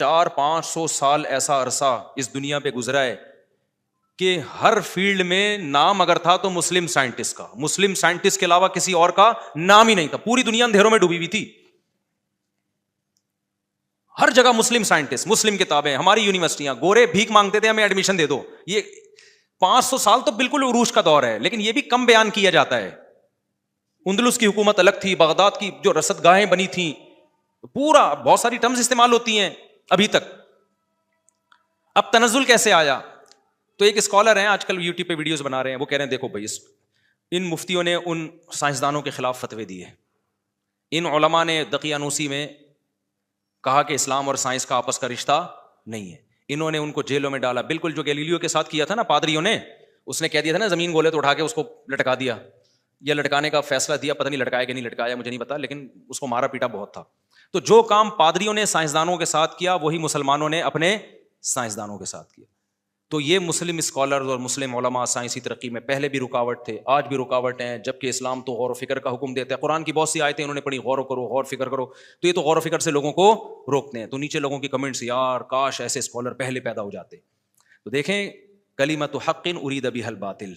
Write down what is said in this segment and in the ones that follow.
400-500 سال ایسا عرصہ اس دنیا پہ گزرا ہے کہ ہر فیلڈ میں نام اگر تھا تو مسلم سائنٹسٹ کا، مسلم سائنٹسٹ کے علاوہ کسی اور کا نام ہی نہیں تھا. پوری دنیا اندھیروں میں ڈوبی ہوئی تھی. ہر جگہ مسلم سائنٹسٹ، مسلم کتابیں، ہماری یونیورسٹیاں، گورے بھیک مانگتے تھے ہمیں ایڈمیشن دے دو. یہ 500 سال تو بالکل عروج کا دور ہے، لیکن یہ بھی کم بیان کیا جاتا ہے. اندلس کی حکومت الگ تھی، بغداد کی جو رصد گاہیں بنی تھیں، پورا بہت ساری ٹرمز استعمال ہوتی ہیں ابھی تک. اب تنزل کیسے آیا؟ تو ایک اسکالر ہیں آج کل یوٹیوب پہ ویڈیوز بنا رہے ہیں، وہ کہہ رہے ہیں دیکھو بھائی ان مفتیوں نے ان سائنسدانوں کے خلاف فتوے دیے، ان علماء نے دقیانوسی میں کہا کہ اسلام اور سائنس کا آپس کا رشتہ نہیں ہے، انہوں نے ان کو جیلوں میں ڈالا. بالکل جو گیلیلیو کے ساتھ کیا تھا نا پادریوں نے، اس نے کہہ دیا تھا نا زمین گولے تو اٹھا کے اس کو لٹکا دیا، یا لٹکانے کا فیصلہ دیا، پتہ نہیں لٹکایا کہ نہیں لٹکایا مجھے نہیں پتا، لیکن اس کو مارا پیٹا بہت تھا. تو جو کام پادریوں نے سائنسدانوں کے ساتھ کیا وہی مسلمانوں نے اپنے سائنسدانوں کے ساتھ کیا. تو یہ مسلم اسکالرز اور مسلم علماء سائنسی ترقی میں پہلے بھی رکاوٹ تھے، آج بھی رکاوٹ ہیں، جبکہ اسلام تو غور و فکر کا حکم دیتا ہے. قرآن کی بہت سی آیتیں انہوں نے پڑھی، غور و کرو، غور فکر کرو، تو یہ تو غور و فکر سے لوگوں کو روکتے ہیں. تو نیچے لوگوں کی کمنٹس، یار کاش ایسے اسکالر پہلے پیدا ہو جاتے. تو دیکھیں کلمۃ حق ارید بہا الباطل،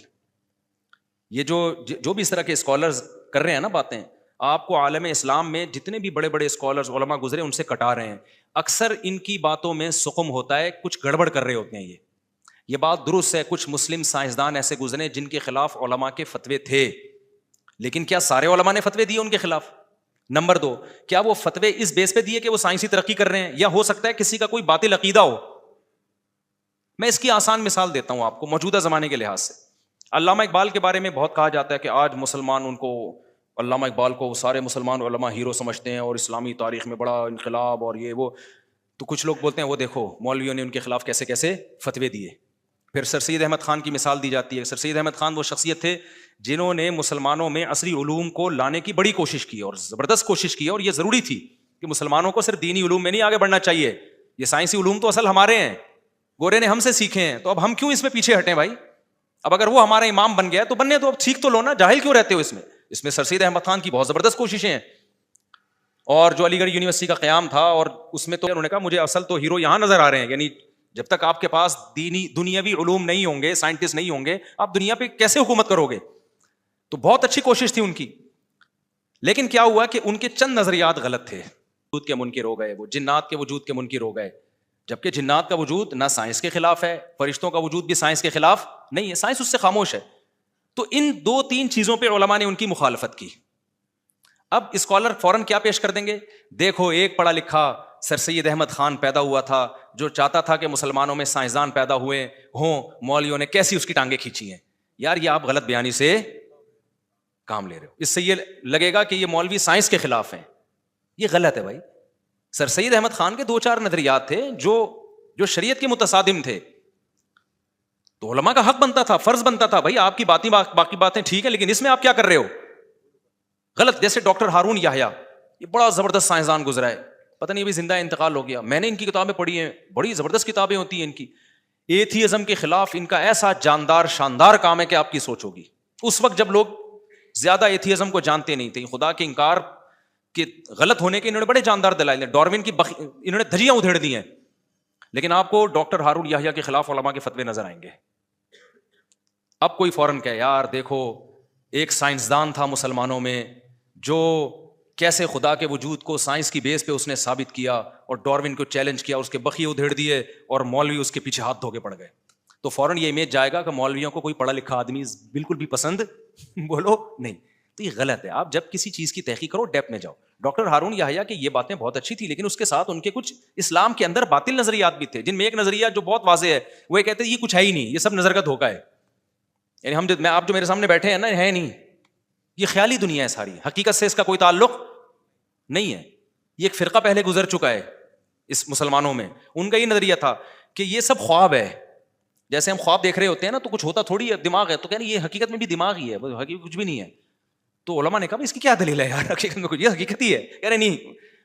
یہ جو بھی اس طرح کے اسکالرز کر رہے ہیں نا باتیں، آپ کو عالم اسلام میں جتنے بھی بڑے بڑے اسکالرز علماء گزرے ان سے کٹا رہے ہیں. اکثر ان کی باتوں میں سقم ہوتا ہے، کچھ گڑبڑ کر رہے ہوتے ہیں. یہ بات درست ہے، کچھ مسلم سائنسدان ایسے گزرے جن کے خلاف علماء کے فتوے تھے، لیکن کیا سارے علماء نے فتوے دیے ان کے خلاف؟ نمبر 2، کیا وہ فتوے اس بیس پہ دیے کہ وہ سائنسی ترقی کر رہے ہیں، یا ہو سکتا ہے کسی کا کوئی باطل عقیدہ ہو؟ میں اس کی آسان مثال دیتا ہوں آپ کو موجودہ زمانے کے لحاظ سے. علامہ اقبال کے بارے میں بہت کہا جاتا ہے کہ آج مسلمان ان کو، علامہ اقبال کو سارے مسلمان علماء ہیرو سمجھتے ہیں اور اسلامی تاریخ میں بڑا انقلاب اور یہ وہ. تو کچھ لوگ بولتے ہیں وہ دیکھو مولویوں نے ان کے خلاف کیسے کیسے فتوے دیے. پھر سر سید احمد خان کی مثال دی جاتی ہے. سر سید احمد خان وہ شخصیت تھے جنہوں نے مسلمانوں میں عصری علوم کو لانے کی بڑی کوشش کی اور زبردست کوشش کی، اور یہ ضروری تھی کہ مسلمانوں کو صرف دینی علوم میں نہیں آگے بڑھنا چاہیے. یہ سائنسی علوم تو اصل ہمارے ہیں، گورے نے ہم سے سیکھے ہیں، تو اب ہم کیوں اس میں پیچھے ہٹیں بھائی؟ اب اگر وہ ہمارا امام بن گیا تو بننے دو، اب سیکھ تو لو نا، جاہل کیوں رہتے ہو اس میں؟ اس میں سر سید احمد خان کی بہت زبردست کوششیں ہیں. اور جو علی گڑھ یونیورسٹی کا قیام تھا، اور اس میں تو انہوں نے کہا مجھے اصل تو ہیرو یہاں نظر آ رہے ہیں، یعنی جب تک آپ کے پاس دینی دنیاوی علوم نہیں ہوں گے، سائنٹسٹ نہیں ہوں گے، آپ دنیا پہ کیسے حکومت کرو گے؟ تو بہت اچھی کوشش تھی ان کی، لیکن کیا ہوا کہ ان کے چند نظریات غلط تھے. وجود کے منکر ہو گئے، وہ جنات کے وجود کے منکر ہو گئے، جبکہ جنات کا وجود نہ سائنس کے خلاف ہے، فرشتوں کا وجود بھی سائنس کے خلاف نہیں ہے، سائنس اس سے خاموش ہے. تو ان 2-3 چیزوں پہ علماء نے ان کی مخالفت کی. اب اسکالر فوراً کیا پیش کر دیں گے؟ دیکھو ایک پڑھا لکھا سر سید احمد خان پیدا ہوا تھا جو چاہتا تھا کہ مسلمانوں میں سائنسدان پیدا ہوئے ہوں، مولویوں نے کیسی اس کی ٹانگیں کھینچی ہیں. یار یہ آپ غلط بیانی سے کام لے رہے ہو، اس سے یہ لگے گا کہ یہ مولوی سائنس کے خلاف ہیں. یہ غلط ہے بھائی. سر سید احمد خان کے 2-4 نظریات تھے جو شریعت کے متصادم تھے، تو علماء کا حق بنتا تھا، فرض بنتا تھا بھائی آپ کی باقی باتیں ٹھیک ہیں لیکن اس میں آپ کیا کر رہے ہو؟ غلط. جیسے ڈاکٹر ہارون یحییٰ، یہ بڑا زبردست سائنسدان گزرا ہے، پتہ نہیں ابھی زندہ انتقال ہو گیا. میں نے ان کی کتابیں پڑھی ہیں، بڑی زبردست کتابیں ہوتی ہیں ان کی. ایتھیزم کے خلاف ان کا ایسا جاندار شاندار کام ہے کہ آپ کی سوچ ہوگی. اس وقت جب لوگ زیادہ ایتھیزم کو جانتے نہیں تھے، خدا کے انکار کے غلط ہونے کے انہوں نے بڑے جاندار دلائل ہیں. ڈاروین کی انہوں نے دھجیاں ادھیڑ دی ہیں، لیکن آپ کو ڈاکٹر ہارون یحییٰ کے خلاف علماء کے فتوے نظر آئیں گے. اب کوئی فوراً کہے یار دیکھو ایک سائنسدان تھا مسلمانوں میں جو کیسے خدا کے وجود کو سائنس کی بیس پہ اس نے ثابت کیا اور ڈاروین کو چیلنج کیا، اس کے بخیے ادھیڑ دیے اور مولوی اس کے پیچھے ہاتھ دھو کے پڑ گئے. تو فوراً یہ امیج جائے گا کہ مولویوں کو کوئی پڑھا لکھا آدمی بالکل بھی پسند بولو نہیں. تو یہ غلط ہے. آپ جب کسی چیز کی تحقیق کرو ڈیپ میں جاؤ. ڈاکٹر ہارون یحییٰ کی یہ باتیں بہت اچھی تھی، لیکن اس کے ساتھ ان کے کچھ اسلام کے اندر باطل نظریات بھی تھے، جن میں ایک نظریہ جو بہت واضح ہے وہ یہ کہتے ہیں یہ کچھ ہے ہی نہیں، یہ سب نظر کا دھوکہ ہے. یعنی آپ جو میرے سامنے بیٹھے ہیں نا، ہے نہیں، یہ خیالی دنیا ہے ساری، حقیقت سے اس کا کوئی تعلق نہیں ہے. یہ ایک فرقہ پہلے گزر چکا ہے اس مسلمانوں میں، ان کا یہ نظریہ تھا کہ یہ سب خواب ہے. جیسے ہم خواب دیکھ رہے ہوتے ہیں نا تو کچھ ہوتا تھوڑی ہے، دماغ ہے، تو کہنا یہ حقیقت میں بھی دماغ ہی ہے، حقیقت کچھ بھی نہیں ہے. تو علماء نے کہا اس کی کیا دلیل ہے یار، حقیقت میں کچھ، یہ حقیقت ہی ہے. کہہ رہے نہیں.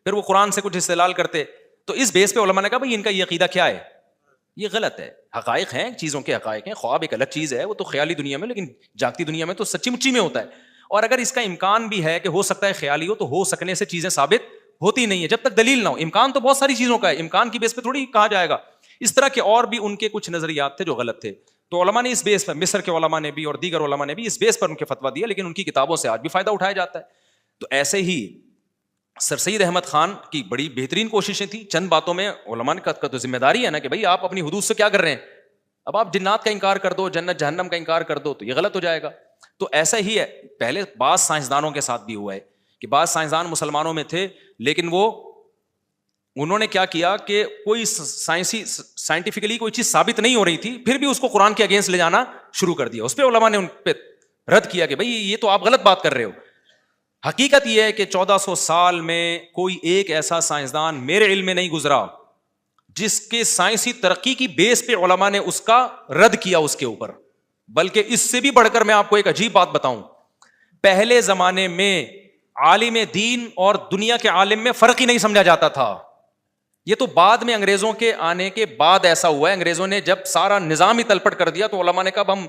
پھر وہ قرآن سے کچھ استدلال کرتے، تو اس بیس پہ علماء نے کہا بھائی ان کا یہ عقیدہ کیا ہے، یہ غلط ہے. حقائق ہیں، چیزوں کے حقائق ہیں. خواب ایک الگ چیز ہے، وہ تو خیالی دنیا میں، لیکن جاگتی دنیا میں تو سچی مچی میں ہوتا ہے. اور اگر اس کا امکان بھی ہے کہ ہو سکتا ہے خیالی ہو، تو ہو سکنے سے چیزیں ثابت ہوتی نہیں ہے جب تک دلیل نہ ہو. امکان تو بہت ساری چیزوں کا ہے, امکان کی بیس پہ تھوڑی کہا جائے گا. اس طرح کے اور بھی ان کے کچھ نظریات تھے جو غلط تھے. تو علماء نے اس بیس پر, مصر کے علماء نے بھی اور دیگر علماء نے بھی اس بیس پر ان کے فتویٰ دیا, لیکن ان کی کتابوں سے آج بھی فائدہ اٹھایا جاتا ہے. تو ایسے ہی سر سید احمد خان کی بڑی بہترین کوششیں تھیں. چند باتوں میں علماء کا تو ذمہ داری ہے نا کہ بھائی آپ اپنی حدود سے کیا کر رہے ہیں. اب آپ جنات کا انکار کر دو, جنت جہنم کا انکار کر دو تو یہ غلط ہو جائے گا. تو ایسا ہی ہے, پہلے بعض سائنسدانوں کے ساتھ بھی ہوا ہے کہ بعض سائنسدان مسلمانوں میں تھے, لیکن انہوں نے کیا کیا کہ کوئی سائنٹیفکلی کوئی چیز ثابت نہیں ہو رہی تھی, پھر بھی اس کو قرآن کے اگینسٹ لے جانا شروع کر دیا. اس پہ علماء نے ان پہ رد کیا کہ بھائی یہ تو آپ غلط بات کر رہے ہو. حقیقت یہ ہے کہ 1400 سال میں کوئی ایک ایسا سائنسدان میرے علم میں نہیں گزرا جس کے سائنسی ترقی کی بیس پہ علماء نے اس کا رد کیا اس کے اوپر. بلکہ اس سے بھی بڑھ کر میں آپ کو ایک عجیب بات بتاؤں, پہلے زمانے میں عالم دین اور دنیا کے عالم میں فرق ہی نہیں سمجھا جاتا تھا. یہ تو بعد میں انگریزوں کے آنے کے بعد ایسا ہوا ہے. انگریزوں نے جب سارا نظام ہی تلپٹ کر دیا تو علماء نے کہا ہم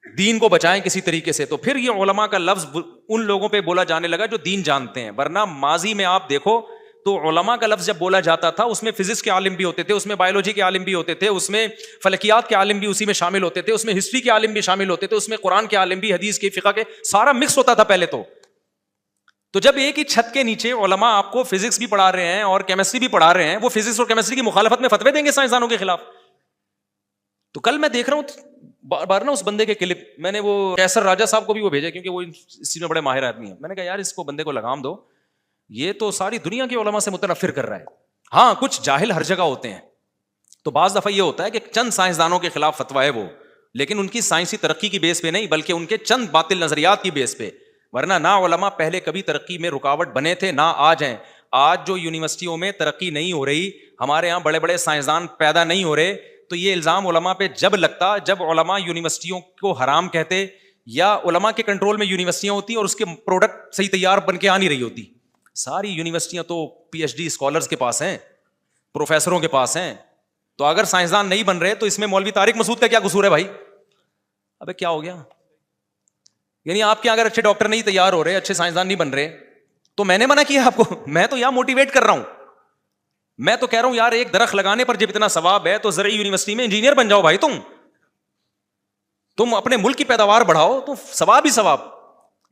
دین کو بچائیں کسی طریقے سے, تو پھر یہ علماء کا لفظ ان لوگوں پہ بولا جانے لگا جو دین جانتے ہیں. ورنہ ماضی میں آپ دیکھو تو علماء کا لفظ جب بولا جاتا تھا اس میں فزکس کے عالم بھی ہوتے تھے, اس میں بایولوجی کے عالم بھی ہوتے تھے, اس میں فلکیات کے عالم بھی اسی میں شامل ہوتے تھے, اس میں ہسٹری کے عالم بھی شامل ہوتے تھے, اس میں قرآن کے عالم بھی, حدیث کے, فقہ کے, سارا مکس ہوتا تھا پہلے. تو جب ایک ہی چھت کے نیچے علماء آپ کو فزکس بھی پڑھا رہے ہیں اور کیمسٹری بھی پڑھا رہے ہیں, وہ فزکس اور کیمسٹری کی مخالفت میں فتوے دیں گے سائنسدانوں کے خلاف. تو کل میں دیکھ رہا ہوں بار نا اس بندے کے کلپ, میں نے وہ کیسر راجہ صاحب کو بھی وہ بھیجا کیونکہ وہ اس چیز میں بڑے ماہر آدمی ہیں. میں نے کہا یار اس کو بندے کو لگام دو, یہ تو ساری دنیا کے علماء سے متنفر کر رہا ہے. ہاں کچھ جاہل ہر جگہ ہوتے ہیں, تو بعض دفعہ یہ ہوتا ہے کہ چند سائنسدانوں کے خلاف فتویٰ ہے وہ, لیکن ان کی سائنسی ترقی کی بیس پہ نہیں بلکہ ان کے چند باطل نظریات کی بیس پہ. ورنہ نہ علماء پہلے کبھی ترقی میں رکاوٹ بنے تھے, نہ آج ہیں. آج جو یونیورسٹیوں میں ترقی نہیں ہو رہی, ہمارے یہاں بڑے بڑے سائنسدان پیدا نہیں ہو رہے, تو یہ الزام علماء پہ جب لگتا جب علماء یونیورسٹیوں کو حرام کہتے, یا علماء کے کنٹرول میں یونیورسٹیاں ہوتی اور اس کے پروڈکٹ صحیح تیار بن کے آ نہیں رہی ہوتی. ساری یونیورسٹیاں تو پی ایچ ڈی اسکالرز کے پاس ہیں, پروفیسروں کے پاس ہیں. تو اگر سائنسدان نہیں بن رہے تو اس میں مولوی طارق مسعود کا کیا قصور ہے بھائی؟ ابے کیا ہو گیا؟ یعنی آپ کے اگر اچھے ڈاکٹر نہیں تیار ہو رہے, اچھے سائنسدان نہیں بن رہے, تو میں نے منع کیا آپ کو؟ میں تو یہاں موٹیویٹ کر رہا ہوں. میں تو کہہ رہا ہوں یار ایک درخت لگانے پر جب اتنا ثواب ہے تو زرعی یونیورسٹی میں انجینئر بن جاؤ بھائی. تم اپنے ملک کی پیداوار بڑھاؤ تو ثواب ہی ثواب.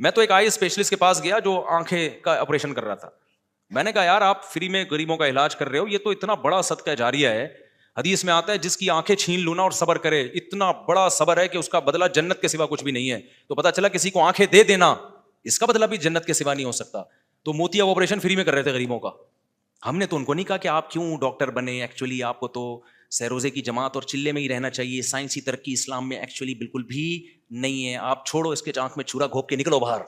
میں تو ایک آئی اسپیشلسٹ کے پاس گیا جو آنکھیں کا آپریشن کر رہا تھا. میں نے کہا یار آپ فری میں غریبوں کا علاج کر رہے ہو, یہ تو اتنا بڑا صدقہ جاریہ ہے. حدیث میں آتا ہے جس کی آنکھیں چھین لوں اور صبر کرے, اتنا بڑا صبر ہے کہ اس کا بدلہ جنت کے سوا کچھ بھی نہیں ہے. تو پتا چلا کسی کو آنکھیں دے دینا, اس کا بدلہ بھی جنت کے سوا نہیں ہو سکتا. تو موتیا آپریشن فری میں کر رہے تھے غریبوں کا. ہم نے تو ان کو نہیں کہا کہ آپ کیوں ڈاکٹر بنے, ایکچولی آپ کو تو سیروزے کی جماعت اور چلے میں ہی رہنا چاہیے. سائنسی ترقی اسلام میں ایکچولی بالکل بھی نہیں ہے. آپ چھوڑو اس کے آنکھ میں چھرا گھوپ کے نکلو باہر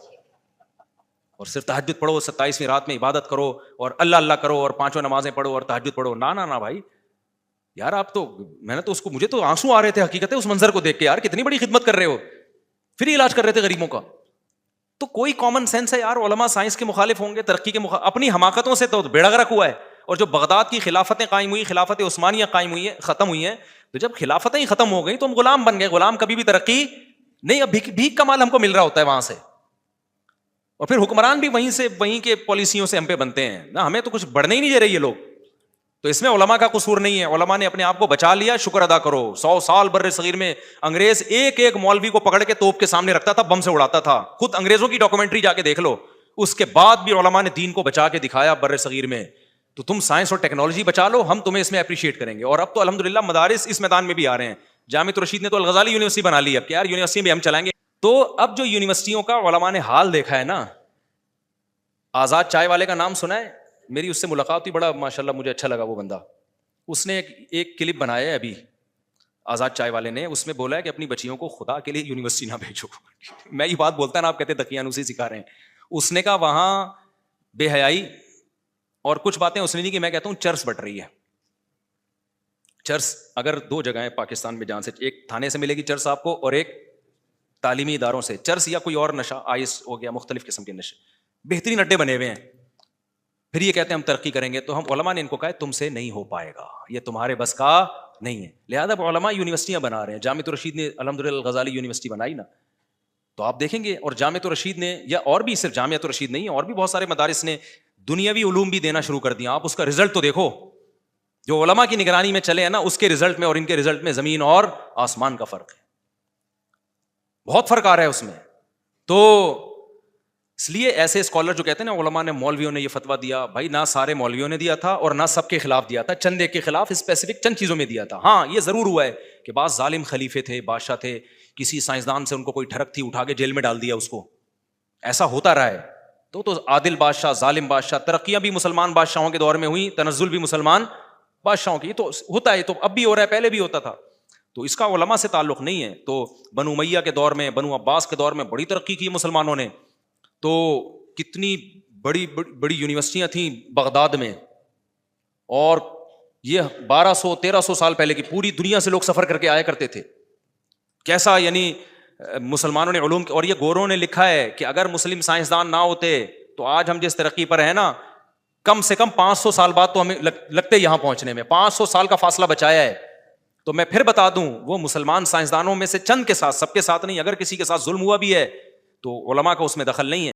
اور صرف تہجد پڑھو, 27ویں رات میں عبادت کرو اور اللہ اللہ کرو اور 5 نمازیں پڑھو اور تہجد پڑھو. نہ بھائی یار, آپ تو, میں نے تو اس کو, مجھے تو آنسو آ رہے تھے حقیقت ہے اس منظر کو دیکھ کے. یار کتنی بڑی خدمت کر رہے ہو, فری علاج کر رہے تھے غریبوں کا. تو کوئی کامن سینس ہے یار. علماء سائنس کے مخالف ہوں گے, ترقی کے اپنی حماقتوں سے تو بیڑا غرق ہوا ہے. اور جو بغداد کی خلافتیں قائم ہوئی, خلافت عثمانیہ قائم ہوئی ہے, ختم ہوئی ہیں, تو جب خلافتیں ہی ختم ہو گئی تو ہم غلام بن گئے. غلام کبھی بھی ترقی نہیں, اب بھیک کا مال ہم کو مل رہا ہوتا ہے وہاں سے, اور پھر حکمران بھی وہیں کے پالیسیوں سے ہم پہ بنتے ہیں نا. ہمیں تو کچھ بڑھنے ہی نہیں دے رہے یہ لوگ. تو اس میں علماء کا قصور نہیں ہے. علماء نے اپنے آپ کو بچا لیا, شکر ادا کرو. 100 سال بر صغیر میں انگریز ایک ایک مولوی کو پکڑ کے توپ کے سامنے رکھتا تھا, بم سے اڑاتا تھا. خود انگریزوں کی ڈاکومنٹری جا کے دیکھ لو. اس کے بعد بھی علماء نے دین کو بچا کے دکھایا بر صغیر میں. تو تم سائنس اور ٹیکنالوجی بچا لو, ہم تمہیں اس میں اپریشیٹ کریں گے. اور اب تو الحمدللہ مدارس اس میدان میں بھی آ رہے ہیں. جامعۃ الرشید نے تو الغزالی یونیورسٹی بنا لی, اب کہ یار یونیورسٹی میں ہم چلائیں گے. تو اب جو یونیورسٹیوں کا علماء نے حال دیکھا ہے نا, آزاد چائے والے کا نام سنا ہے؟ میری اس سے ملاقات ہوئی, بڑا ماشاءاللہ مجھے اچھا لگا وہ بندہ. اس نے ایک کلپ بنایا ہے ابھی, آزاد چائے والے نے. اس میں بولا ہے کہ اپنی بچیوں کو خدا کے لیے یونیورسٹی نہ بھیجو. میں یہ بات بولتا ہے نا, آپ کہتے دقیانوسی سکھا رہے ہیں. اس نے کہا وہاں بے حیائی اور کچھ باتیں اس نے نہیں کی. میں کہتا ہوں چرس بٹ رہی ہے. چرس اگر 2 جگہیں پاکستان میں جہاں سے, ایک تھانے سے ملے گی چرس آپ کو, اور ایک تعلیمی اداروں سے. چرس یا کوئی اور نشہ, آئس ہو گیا, مختلف قسم کے نشے, بہترین اڈے بنے ہوئے ہیں. پھر یہ کہتے ہیں ہم ترقی کریں گے. تو ہم علماء نے ان کو کہا تم سے نہیں ہو پائے گا, یہ تمہارے بس کا نہیں ہے. لہٰذا علماء یونیورسٹیاں بنا رہے ہیں. جامعۃ الرشید نے الحمدللہ الغزالی یونیورسٹی بنائی نا, تو آپ دیکھیں گے. اور جامعۃ الرشید نے, یا اور بھی صرف جامعۃ الرشید نہیں, اور بھی بہت سارے مدارس نے دنیاوی علوم بھی دینا شروع کر دیا. آپ اس کا رزلٹ تو دیکھو, جو علماء کی نگرانی میں چلے ہیں نا, اس کے رزلٹ میں اور ان کے رزلٹ میں زمین اور آسمان کا فرق ہے, بہت فرق آ رہا ہے اس میں. تو اس لیے ایسے اسکالر جو کہتے ہیں نا علماء نے, مولویوں نے یہ فتویٰ دیا, بھائی نہ سارے مولویوں نے دیا تھا اور نہ سب کے خلاف دیا تھا, چند ایک کے خلاف اسپیسیفک چند چیزوں میں دیا تھا. ہاں یہ ضرور ہوا ہے کہ بعض ظالم خلیفے تھے, بادشاہ تھے, کسی سائنسدان سے ان کو کوئی ٹھڑک تھی, اٹھا کے جیل میں ڈال دیا اس کو, ایسا ہوتا رہا ہے. تو عادل بادشاہ, ظالم بادشاہ, ترقیاں بھی مسلمان بادشاہوں کے دور میں ہوئی, تنزل بھی مسلمان بادشاہوں کی, تو ہوتا ہے, تو اب بھی ہو رہا ہے, پہلے بھی ہوتا تھا. تو اس کا علماء سے تعلق نہیں ہے. تو بنو امیہ کے دور میں, بنو عباس کے دور میں بڑی ترقی کی مسلمانوں نے, تو کتنی بڑی بڑی یونیورسٹیاں تھیں بغداد میں, اور یہ 1200-1300 سال پہلے کی, پوری دنیا سے لوگ سفر کر کے آیا کرتے تھے. کیسا یعنی مسلمانوں نے علوم, اور یہ گوروں نے لکھا ہے کہ اگر مسلم سائنسدان نہ ہوتے تو آج ہم جس ترقی پر ہیں نا, کم سے کم 500 سال بعد تو ہمیں لگتے یہاں پہنچنے میں, 500 سال کا فاصلہ بچایا ہے. تو میں پھر بتا دوں, وہ مسلمان سائنسدانوں میں سے چند کے ساتھ, سب کے ساتھ نہیں, اگر کسی کے ساتھ ظلم ہوا بھی ہے تو علماء کا اس میں دخل نہیں ہے.